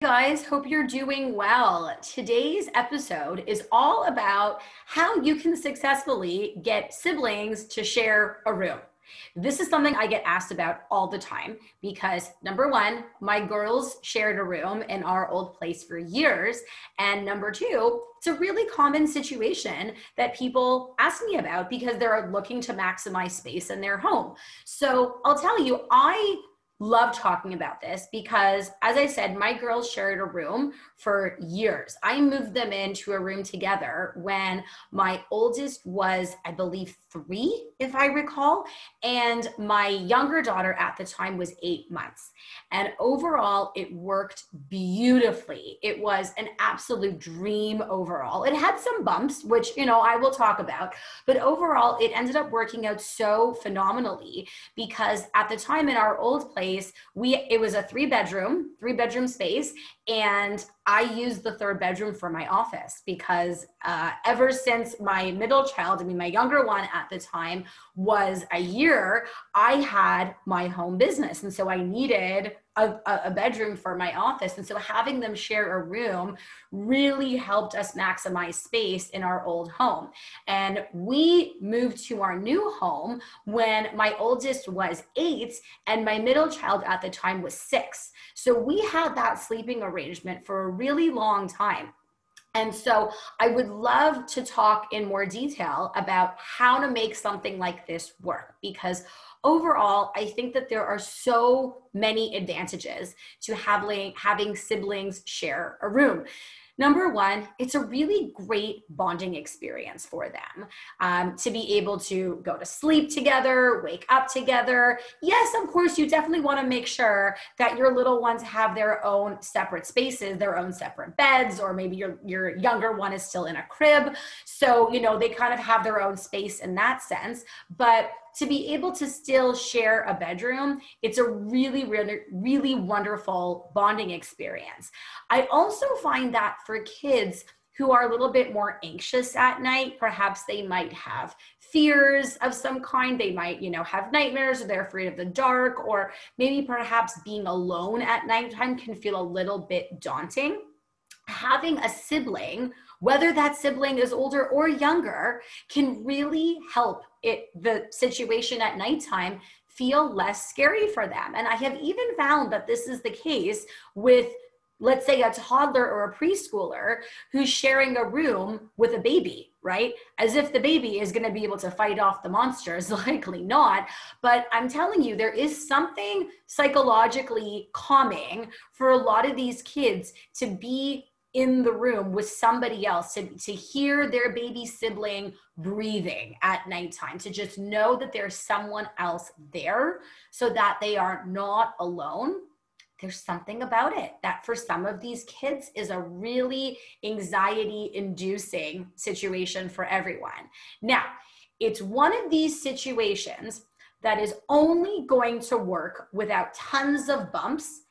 Guys, hope you're doing well. Today's episode is all about how you can successfully get siblings to share a room. This is something I get asked about all the time because number one, my girls shared a room in our old place for years. And number two, it's a really common situation that people ask me about because they're looking to maximize space in their home. So I'll tell you, I love talking about this because, as I said, my girls shared a room for years. I moved them into a room together when my oldest was, I believe, 3, if I recall, and my younger daughter at the time was 8 months. And overall, it worked beautifully. It was an absolute dream overall. It had some bumps, which, I will talk about, but overall, it ended up working out so phenomenally because at the time in our old place, it was a three bedroom space, and I used the third bedroom for my office because ever since my middle child, my younger one at the time was a year, I had my home business. And so I needed a bedroom for my office. And so having them share a room really helped us maximize space in our old home. And we moved to our new home when my oldest was 8 and my middle child at the time was 6. So we had that sleeping arrangement for a really long time. And so I would love to talk in more detail about how to make something like this work, because overall, I think that there are so many advantages to having siblings share a room. Number one, it's a really great bonding experience for them to be able to go to sleep together, wake up together. Yes, of course, you definitely want to make sure that your little ones have their own separate spaces, their own separate beds, or maybe your younger one is still in a crib. So, they kind of have their own space in that sense. But to be able to still share a bedroom, it's a really, really, really wonderful bonding experience. I also find that for kids who are a little bit more anxious at night, perhaps they might have fears of some kind. They might, have nightmares, or they're afraid of the dark, or maybe perhaps being alone at nighttime can feel a little bit daunting. Having a sibling, whether that sibling is older or younger, can really help the situation at nighttime feel less scary for them. And I have even found that this is the case with, let's say, a toddler or a preschooler who's sharing a room with a baby, right? As if the baby is going to be able to fight off the monsters. Likely not. But I'm telling you, there is something psychologically calming for a lot of these kids to be in the room with somebody else, to hear their baby sibling breathing at nighttime, to just know that there's someone else there so that they are not alone. There's something about it that for some of these kids is a really anxiety-inducing situation for everyone. Now, it's one of these situations that is only going to work without tons of bumps.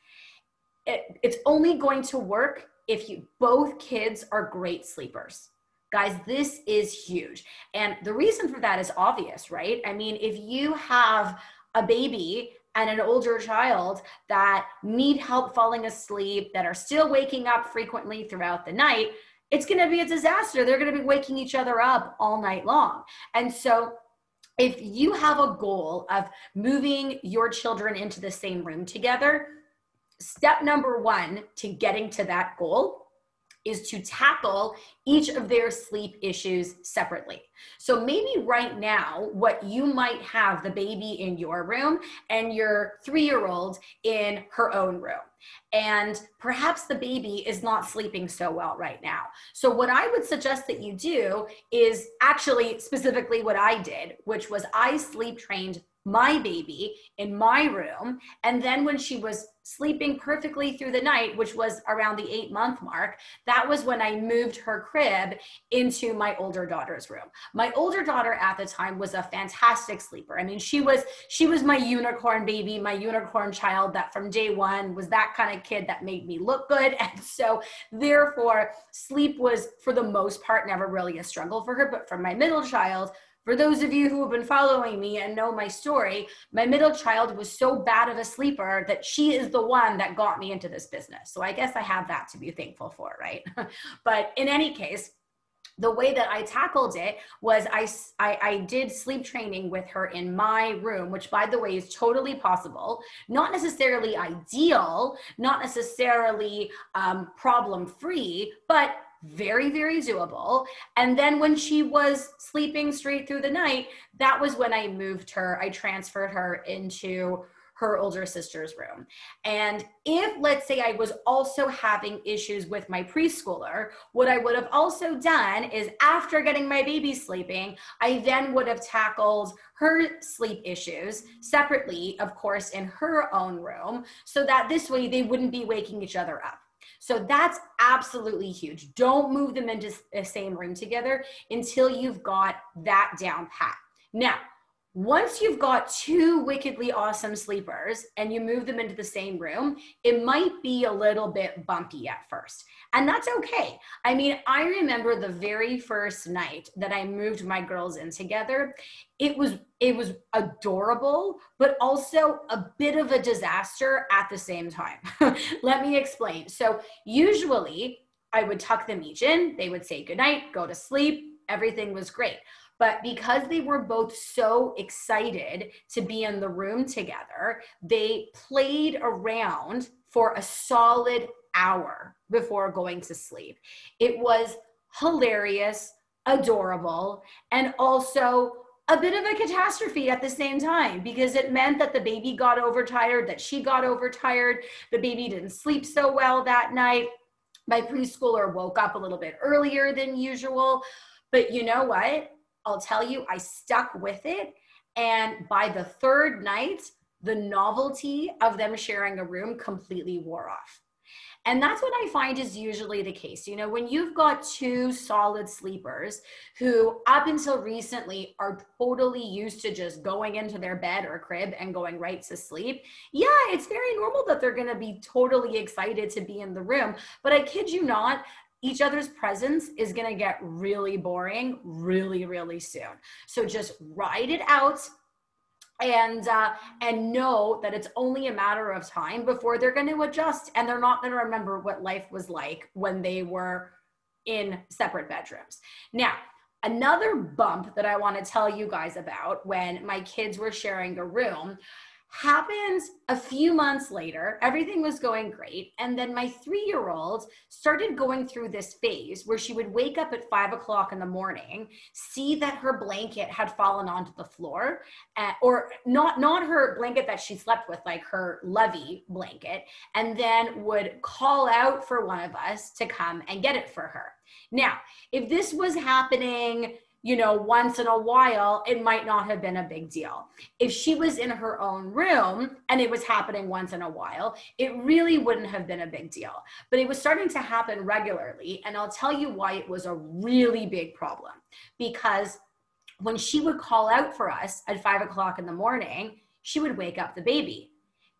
It's only going to work if both kids are great sleepers. Guys, this is huge. And the reason for that is obvious, right? If you have a baby and an older child that need help falling asleep, that are still waking up frequently throughout the night, it's going to be a disaster. They're going to be waking each other up all night long. And so if you have a goal of moving your children into the same room together, step number one to getting to that goal is to tackle each of their sleep issues separately. So maybe right now, what you might have the baby in your room and your 3-year-old in her own room. And perhaps the baby is not sleeping so well right now. So what I would suggest that you do is actually specifically what I did, which was I sleep trained my baby in my room. And then when she was sleeping perfectly through the night, which was around the 8-month mark, that was when I moved her crib into my older daughter's room. My older daughter at the time was a fantastic sleeper. She was my unicorn baby, my unicorn child that from day one was that kind of kid that made me look good. And so therefore sleep was for the most part never really a struggle for her. But for my middle child, For those of you who have been following me and know my story, my middle child was so bad of a sleeper that she is the one that got me into this business. So I guess I have that to be thankful for, right? But in any case, the way that I tackled it was I did sleep training with her in my room, which, by the way, is totally possible. Not necessarily ideal, not necessarily problem-free, but very, very doable. And then when she was sleeping straight through the night, that was when I moved her, I transferred her into her older sister's room. And if, let's say, I was also having issues with my preschooler, what I would have also done is, after getting my baby sleeping, I then would have tackled her sleep issues separately, of course, in her own room, so that this way they wouldn't be waking each other up. So that's absolutely huge. Don't move them into the same room together until you've got that down pat. Now, once you've got two wickedly awesome sleepers and you move them into the same room, it might be a little bit bumpy at first. And that's okay. I mean, I remember the very first night that I moved my girls in together. It was adorable, but also a bit of a disaster at the same time. Let me explain. So usually I would tuck them each in. They would say goodnight, go to sleep. Everything was great. But because they were both so excited to be in the room together, they played around for a solid hour before going to sleep. It was hilarious, adorable, and also a bit of a catastrophe at the same time, because it meant that the baby got overtired, that she got overtired, the baby didn't sleep so well that night. My preschooler woke up a little bit earlier than usual. But you know what? I'll tell you, I stuck with it. And by the third night, the novelty of them sharing a room completely wore off. And that's what I find is usually the case. You know, when you've got two solid sleepers who up until recently are totally used to just going into their bed or crib and going right to sleep, yeah, it's very normal that they're going to be totally excited to be in the room. But I kid you not, each other's presence is going to get really boring really, really soon. So just ride it out and know that it's only a matter of time before they're going to adjust, and they're not going to remember what life was like when they were in separate bedrooms. Now, another bump that I want to tell you guys about when my kids were sharing a room happened a few months later. Everything was going great. And then my 3-year-old started going through this phase where she would wake up at 5 o'clock in the morning, see that her blanket had fallen onto the floor, or not her blanket that she slept with, like her lovey blanket, and then would call out for one of us to come and get it for her. Now, if this was happening, you know, once in a while, it might not have been a big deal. If she was in her own room and it was happening once in a while, it really wouldn't have been a big deal. But it was starting to happen regularly. And I'll tell you why it was a really big problem. Because when she would call out for us at 5 o'clock in the morning, she would wake up the baby.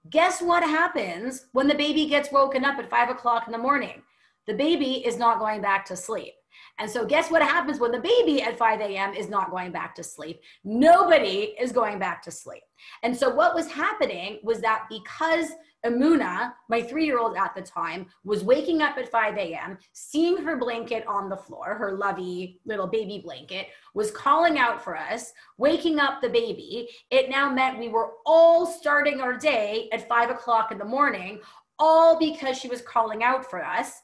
Guess what happens when the baby gets woken up at 5 o'clock in the morning? The baby is not going back to sleep. And so guess what happens when the baby at 5 a.m. is not going back to sleep? Nobody is going back to sleep. And so what was happening was that because Amuna, my 3-year-old at the time, was waking up at 5 a.m., seeing her blanket on the floor, her lovey little baby blanket, was calling out for us, waking up the baby, it now meant we were all starting our day at 5 o'clock in the morning, all because she was calling out for us.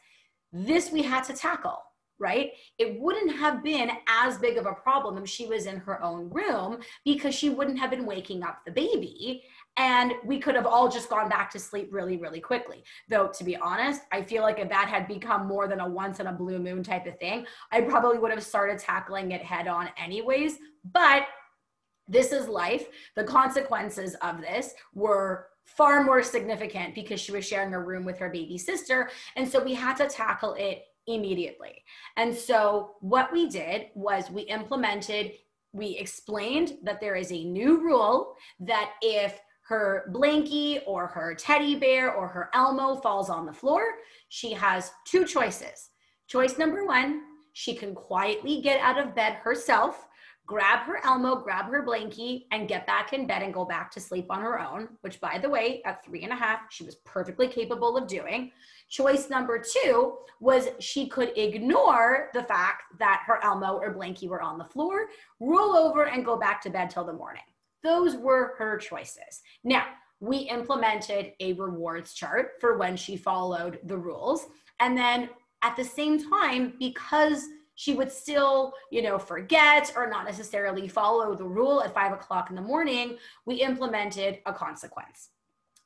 This we had to tackle. Right? It wouldn't have been as big of a problem if she was in her own room, because she wouldn't have been waking up the baby, and we could have all just gone back to sleep really, really quickly. Though, to be honest, I feel like if that had become more than a once in a blue moon type of thing, I probably would have started tackling it head on anyways. But this is life. The consequences of this were far more significant because she was sharing a room with her baby sister. And so we had to tackle it immediately. And so what we did was we explained that there is a new rule that if her blankie or her teddy bear or her Elmo falls on the floor, she has two choices. Choice number one, she can quietly get out of bed herself, grab her Elmo, grab her blankie, and get back in bed and go back to sleep on her own, which, by the way, at 3.5, she was perfectly capable of doing. Choice number 2 was she could ignore the fact that her Elmo or blankie were on the floor, roll over, and go back to bed till the morning. Those were her choices. Now, we implemented a rewards chart for when she followed the rules. And then at the same time, because she would still, forget or not necessarily follow the rule at 5 o'clock in the morning, we implemented a consequence,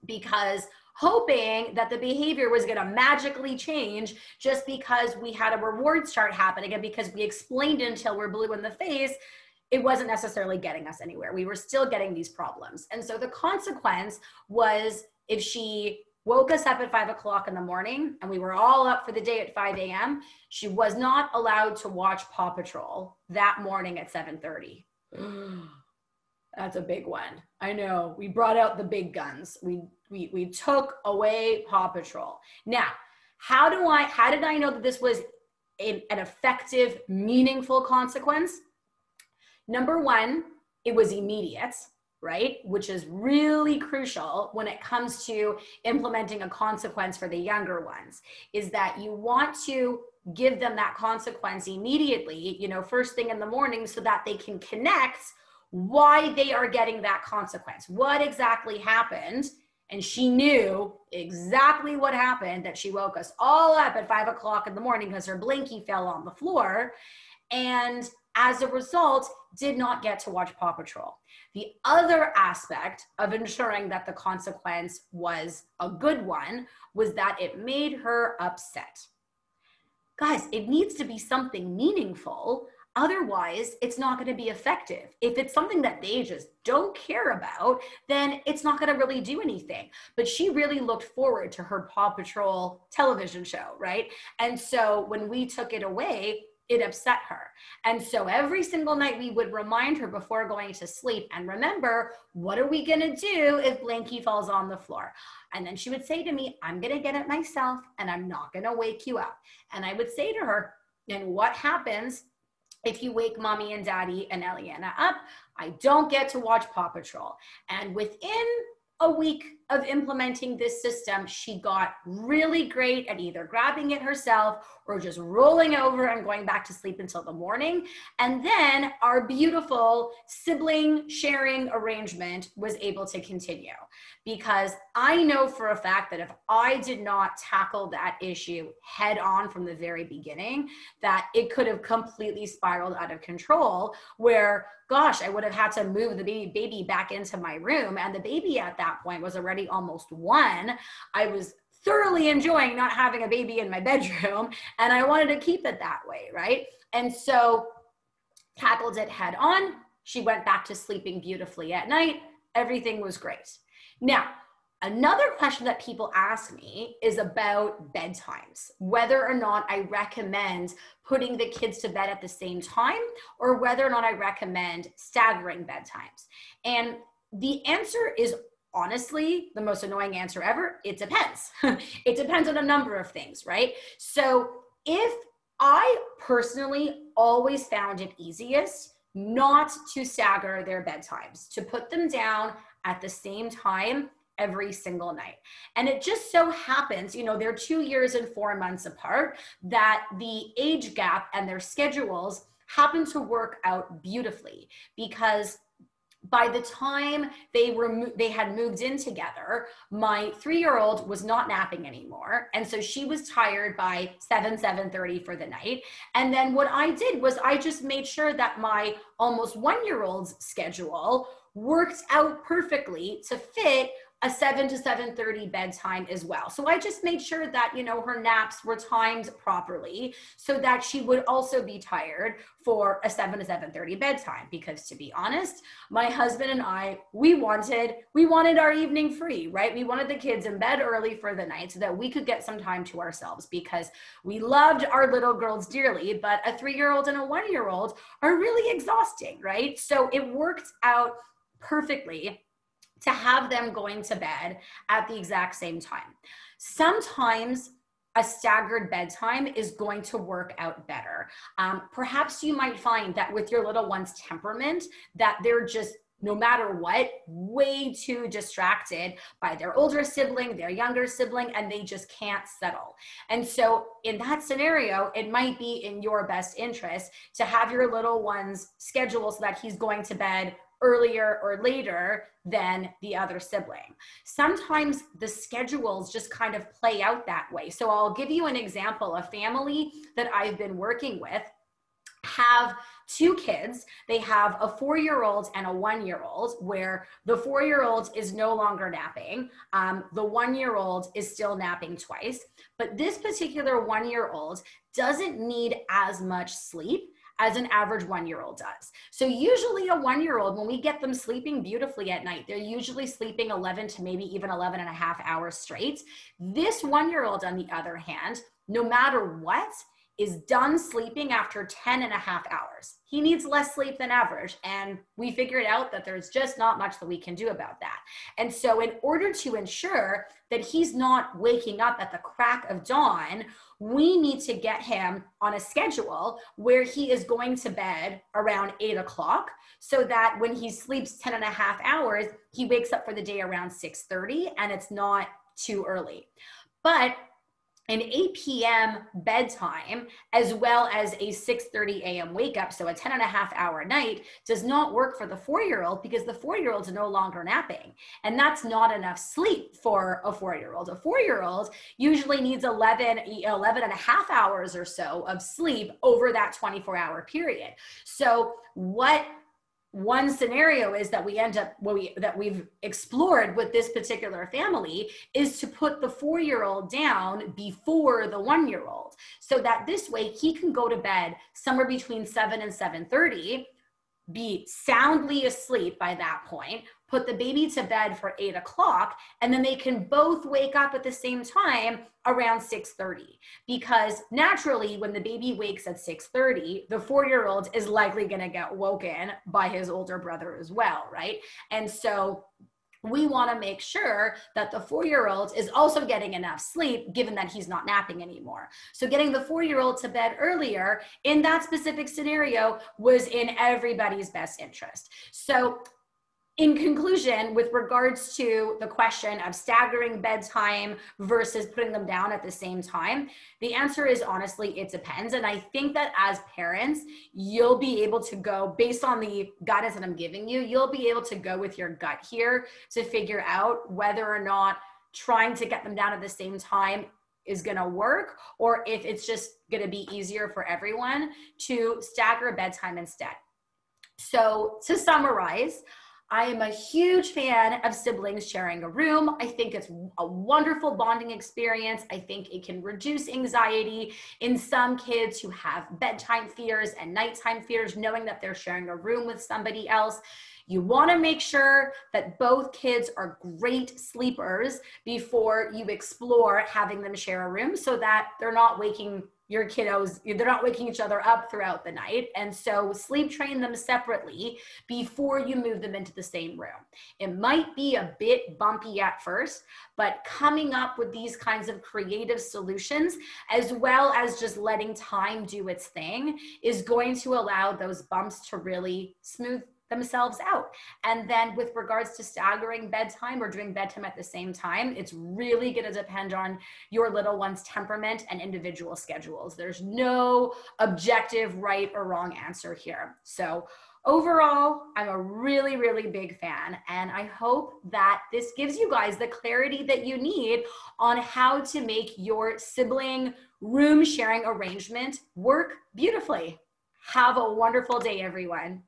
because hoping that the behavior was going to magically change just because we had a rewards chart happening and because we explained it until we're blue in the face, it wasn't necessarily getting us anywhere. We were still getting these problems. And so the consequence was, if she woke us up at 5 o'clock in the morning and we were all up for the day at 5 a.m., she was not allowed to watch Paw Patrol that morning at 7:30. That's a big one. I know. We brought out the big guns. We took away Paw Patrol. Now, how did I know that this was an effective, meaningful consequence? Number 1, it was immediate, right? Which is really crucial when it comes to implementing a consequence for the younger ones, is that you want to give them that consequence immediately, first thing in the morning, so that they can connect why they are getting that consequence. What exactly happened? And she knew exactly what happened, that she woke us all up at 5 o'clock in the morning because her blankie fell on the floor. And as a result, did not get to watch Paw Patrol. The other aspect of ensuring that the consequence was a good one was that it made her upset. Guys, it needs to be something meaningful. Otherwise, it's not going to be effective. If it's something that they just don't care about, then it's not going to really do anything. But she really looked forward to her Paw Patrol television show, right? And so when we took it away, it upset her. And so every single night we would remind her before going to sleep, and remember, what are we going to do if blankie falls on the floor? And then she would say to me, I'm going to get it myself and I'm not going to wake you up. And I would say to her, and what happens if you wake mommy and daddy and Eliana up? I don't get to watch Paw Patrol. And within a week of implementing this system, she got really great at either grabbing it herself or just rolling over and going back to sleep until the morning. And then our beautiful sibling sharing arrangement was able to continue, because I know for a fact that if I did not tackle that issue head on from the very beginning, that it could have completely spiraled out of control, where, gosh, I would have had to move the baby back into my room. And the baby at that point was already almost 1. I was thoroughly enjoying not having a baby in my bedroom, and I wanted to keep it that way, right? And so tackled it head on. She went back to sleeping beautifully at night. Everything was great. Now, another question that people ask me is about bedtimes, whether or not I recommend putting the kids to bed at the same time, or whether or not I recommend staggering bedtimes. And the answer is, honestly, the most annoying answer ever: it depends. It depends on a number of things, right? So if I personally always found it easiest not to stagger their bedtimes, to put them down at the same time every single night. And it just so happens, they're 2 years and 4 months apart, that the age gap and their schedules happen to work out beautifully, because by the time they had moved in together, my 3-year-old was not napping anymore. And so she was tired by 7:30 for the night. And then what I did was I just made sure that my almost 1-year-old's schedule worked out perfectly to fit a 7 to 7:30 bedtime as well. So I just made sure that, her naps were timed properly so that she would also be tired for a 7 to 7:30 bedtime. Because, to be honest, my husband and I, we wanted our evening free, right? We wanted the kids in bed early for the night so that we could get some time to ourselves, because we loved our little girls dearly, but a 3-year-old and a 1-year-old are really exhausting, right? So it worked out perfectly to have them going to bed at the exact same time. Sometimes a staggered bedtime is going to work out better. Perhaps you might find that with your little one's temperament, that they're just, no matter what, way too distracted by their older sibling, their younger sibling, and they just can't settle. And so in that scenario, it might be in your best interest to have your little one's schedule so that he's going to bed earlier or later than the other sibling. Sometimes the schedules just kind of play out that way. So I'll give you an example. A family that I've been working with have two kids. They have a 4-year-old and a 1-year-old, where the 4-year-old is no longer napping. The 1-year-old is still napping twice, but this particular 1-year-old doesn't need as much sleep as an average 1-year-old does. So usually a 1-year-old, when we get them sleeping beautifully at night, they're usually sleeping 11 to maybe even 11 and a half hours straight. This 1-year-old, on the other hand, no matter what, is done sleeping after 10 and a half hours. He needs less sleep than average. And we figured out that there's just not much that we can do about that. And so in order to ensure that he's not waking up at the crack of dawn, we need to get him on a schedule where he is going to bed around 8 o'clock, so that when he sleeps 10 and a half hours, he wakes up for the day around 6:30 and it's not too early. But an 8 p.m. bedtime, as well as a 6:30 a.m. wake up, so a 10 and a half hour night, does not work for the 4-year-old, because the 4-year-old is no longer napping. And that's not enough sleep for a 4-year-old. A 4-year-old usually needs 11 and a half hours or so of sleep over that 24-hour period. So what one scenario is that we end up, that we've explored with this particular family, is to put the 4-year-old down before the 1-year-old, so that this way he can go to bed somewhere between 7 and 7:30, be soundly asleep by that point, put the baby to bed for 8 o'clock, and then they can both wake up at the same time around 6:30. Because naturally, when the baby wakes at 6:30, the 4-year-old is likely going to get woken by his older brother as well, right? And so we want to make sure that the 4-year-old is also getting enough sleep, given that he's not napping anymore. So getting the 4-year-old to bed earlier in that specific scenario was in everybody's best interest. So in conclusion, with regards to the question of staggering bedtime versus putting them down at the same time, the answer is honestly, it depends. And I think that as parents, you'll be able to go, based on the guidance that I'm giving you, you'll be able to go with your gut here to figure out whether or not trying to get them down at the same time is going to work, or if it's just going to be easier for everyone to stagger a bedtime instead. So to summarize, I am a huge fan of siblings sharing a room. I think it's a wonderful bonding experience. I think it can reduce anxiety in some kids who have bedtime fears and nighttime fears, knowing that they're sharing a room with somebody else. You want to make sure that both kids are great sleepers before you explore having them share a room, so that they're not waking your kiddos, they're not waking each other up throughout the night. And so sleep train them separately before you move them into the same room. It might be a bit bumpy at first, but coming up with these kinds of creative solutions, as well as just letting time do its thing, is going to allow those bumps to really smooth themselves out. And then with regards to staggering bedtime or doing bedtime at the same time, it's really going to depend on your little one's temperament and individual schedules. There's no objective right or wrong answer here. So overall, I'm a really, really big fan, and I hope that this gives you guys the clarity that you need on how to make your sibling room sharing arrangement work beautifully. Have a wonderful day, everyone.